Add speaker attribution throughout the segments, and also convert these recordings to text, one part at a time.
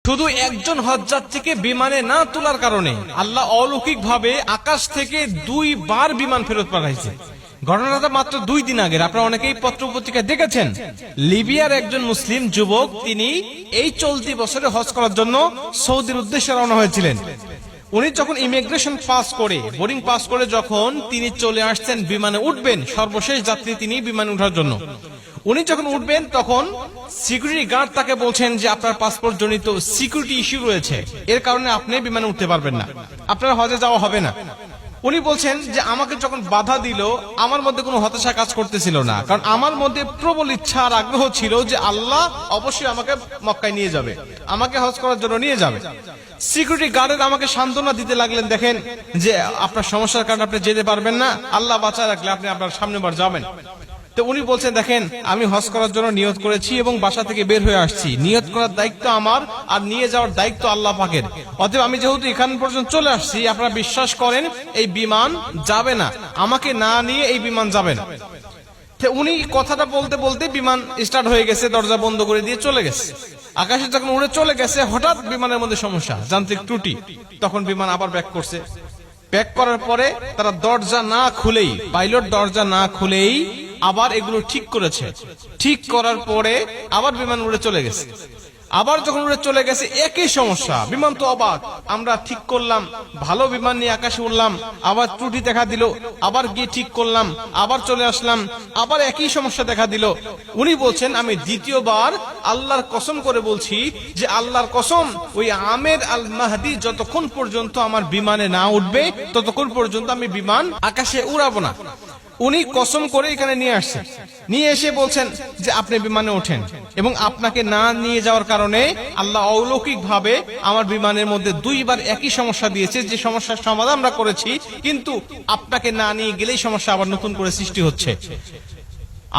Speaker 1: শুধু একজন হজযাত্রীকে বিমানে না তোলার কারণে আল্লাহ অলৌকিকভাবে আকাশ থেকে 2 বার বিমান ফেরত পাঠাইছে। ঘটনাটা মাত্র 2 দিন আগের। আপনারা অনেকেই পত্র পত্রিকায় দেখেছেন। লিবিয়ার একজন মুসলিম যুবক তিনি এই চলতি বছরে হজ করার জন্য সৌদির উদ্দেশ্যে রওনা হয়েছিলেন। উনি যখন ইমিগ্রেশন পাস করে, বোর্ডিং পাস করে যখন তিনি চলে আসছেন বিমানে উঠবেন, সর্বশেষ যাত্রী তিনি বিমানে ওঠার জন্য। উনি যখন উঠবেন তখন সিকিউরিটি গার্ড তাকে বলছেন যে আপনার পাসপোর্ট জনিত সিকিউরিটি ইস্যু রয়েছে, এর কারণে আপনি বিমানে উঠতে পারবেন না, আপনার হজে যাওয়া হবে না। উনি বলছেন যে আমাকে যখন বাধা দিল আমার মধ্যে কোনো হতাশা কাজ করতেছিল না, কারণ আমার মধ্যে প্রবল ইচ্ছা আর আগ্রহ ছিল যে আল্লাহ অবশ্যই আমাকে মক্কায় নিয়ে যাবে, আমাকে হজ করার জন্য নিয়ে যাবে। সিকিউরিটি গার্ডের আমাকে সান্ত্বনা দিতে লাগলেন, দেখেন যে আপনার সমস্যার কারণে আপনি যেতে পারবেন না, আল্লাহ বাঁচায় রাখলে আপনি আপনার সামনেবার যাবেন। তো উনি বলছেন দেখেন আমি হজ করার জন্য নিয়ত করেছি এবং বাসা থেকে বের হয়ে আসছি, নিয়ত করার দায়িত্ব আমার আর নিয়ে যাওয়ার দায়িত্ব আল্লাহ পাকের। অতএব আমি যেহেতু এখান পর্যন্ত চলে আসছি, আপনারা বিশ্বাস করেন এই বিমান যাবে না, আমাকে না নিয়ে এই বিমান যাবে না। উনি কথাটা বলতে বলতে বিমান স্টার্ট হয়ে গেছে, দরজা বন্ধ করে দিয়ে চলে গেছে। আকাশে যখন উড়ে চলে গেছে হঠাৎ বিমানের মধ্যে সমস্যা, যান্ত্রিক ত্রুটি। তখন বিমান আবার ব্যাক করছে। ব্যাক করার পরে তারা দরজা না খুলেই, পাইলট দরজা না খুলেই আবার এগুলো ঠিক করেছে। ঠিক করার পরে আবার বিমান উড়ে চলে গেছে। আবার যখন উড়ে চলে গেছে একই সমস্যা। বিমান তো অবাক, আমরা ঠিক করলাম, ভালো বিমান নিয়ে আকাশে উড়লাম, আবার ত্রুটি দেখা দিল, আবার গিয়ে ঠিক করলাম, আবার চলে আসলাম, আবার একই সমস্যা দেখা দিল। উনি বলছেন আমি দ্বিতীয়বার আল্লাহর কসম করে বলছি যে আল্লাহর কসম, ওই আমের আল মাহদি যতক্ষণ পর্যন্ত আমার বিমানে না উঠবে ততক্ষণ পর্যন্ত আমি বিমান আকাশে উড়াবো না। উনি কসম করে এখানে নিয়ে আসছেন, নিয়ে এসে বলছেন যে আপনি বিমানে ওঠেন, এবং আপনাকে না নিয়ে যাওয়ার কারণে আল্লাহ অলৌকিক ভাবে আমার বিমানের মধ্যে 2 বার একই সমস্যা দিয়েছে, যে সমস্যার সমাধান আমরা করেছি, কিন্তু আপনাকে না নিয়ে গেলেই সমস্যা আবার নতুন করে সৃষ্টি হচ্ছে।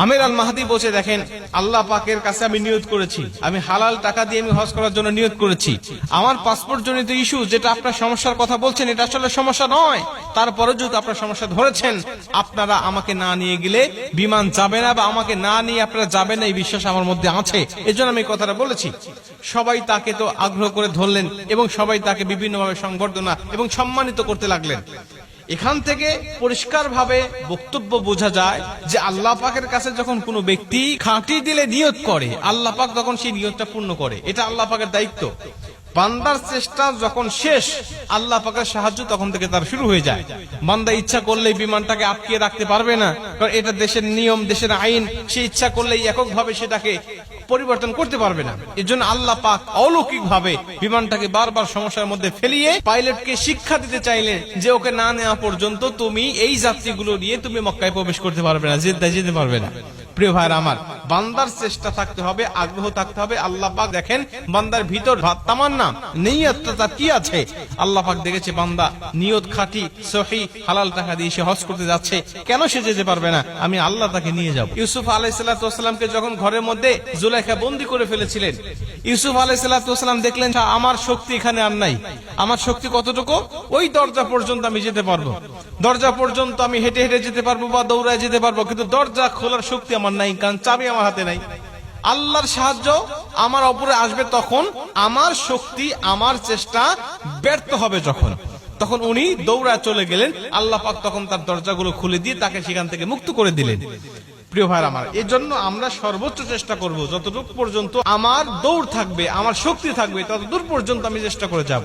Speaker 1: আমের আল মাহদি বলছে দেখেন আল্লাহ পাকের কাছে আমি নিয়ত করেছি, আমি হালাল টাকা দিয়ে আমি হজ করার জন্য নিয়ত করেছি। আমার পাসপোর্ট জনিত ইস্যু, যেটা আপনার সমস্যার কথা বলছেন, এটা আসলে সমস্যা নয়। তারপরে যদি আপনার সমস্যা ধরেছেন, আপনারা আমাকে না নিয়ে গেলে বিমান যাবে না, বা আমাকে না নিয়ে আপনারা যাবেন না, এই বিশ্বাস আমার মধ্যে আছে, এজন্য আমি কথাটা বলেছি। সবাই তাকে তো আগ্রহ করে ধরলেন এবং সবাই তাকে বিভিন্নভাবে সংবর্ধনা এবং সম্মানিত করতে লাগলেন। এখান থেকে পরিষ্কার ভাবে বক্তব্য বোঝা যায় যে আল্লাহ পাকের কাছে যখন কোনো ব্যক্তি খাঁটি দিলে নিয়ত করে, আল্লাহ পাক তখন সেই নিয়তটা পূর্ণ করে। এটা আল্লাহ পাকের দায়িত্ব। বান্দার চেষ্টা যখন শেষ, আল্লাহ পাকের সাহায্য তখন থেকে তার শুরু হয়ে যায়। বান্দা ইচ্ছা করলেই বিমানটাকে আটকে রাখতে পারবে না, কারণ এটা দেশের নিয়ম, দেশের আইন। সে ইচ্ছা করলেই এককভাবে সেটাকে পরিবর্তন করতে পারবে না। এর জন্য আল্লাহ পাক অলৌকিক ভাবে বিমানটাকে বারবার সমস্যার মধ্যে ফেলিয়ে পাইলটকে শিক্ষা দিতে চাইলেন যে ওকে না নেওয়া পর্যন্ত তুমি এই যাত্রীগুলো নিয়ে তুমি মক্কায় প্রবেশ করতে পারবে না, যেতে পারবে না। প্রিয় ভাইরা আমার, বান্দার চেষ্টা থাকতে হবে, আগ্রহ থাকতে হবে। আল্লাহ পাক দেখেন বান্দার ভিতর তামান্না, নিয়তটা কি আছে। আল্লাহ পাক দেখেছে বান্দা নিয়ত খাঁটি, সহি, হালাল টাকা দিয়ে সে হজ করতে যাচ্ছে, কেন সে যেতে পারবে না? আমি আল্লাহ তাকে নিয়ে যাব। ইউসুফ আলাইহিস সালামকে যখন ঘরের মধ্যে জুলাইখা বন্দী করে ফেলেছিলেন, ইউসুফ আলাইহিস সালাম দেখলেন আমার শক্তি এখানে আর নাই। আমার শক্তি কতটুকু? ওই দরজা পর্যন্ত আমি যেতে পারবো, দরজা পর্যন্ত আমি হেঁটে হেঁটে যেতে পারবো বা দৌড়ায় যেতে পারবো, কিন্তু দরজা খোলার শক্তি আমার নাই, কারণ চাবি আমার হাতে নাই। আল্লাহর সাহায্য আমার উপরে আসবে তখন, আমার শক্তি, আমার চেষ্টা ব্যর্থ হবে যখন, তখন উনি দৌড়ায় চলে গেলেন। আল্লাহ পাক তখন তার দরজাগুলো খুলে দিয়ে তাকে সেখান থেকে মুক্ত করে দিলেন। প্রিয় ভাই আমার, এর জন্য আমরা সর্বোচ্চ চেষ্টা করব, যতটুকু পর্যন্ত আমার দৌড় থাকবে, আমার শক্তি থাকবে, ততদূর পর্যন্ত আমি চেষ্টা করে যাব।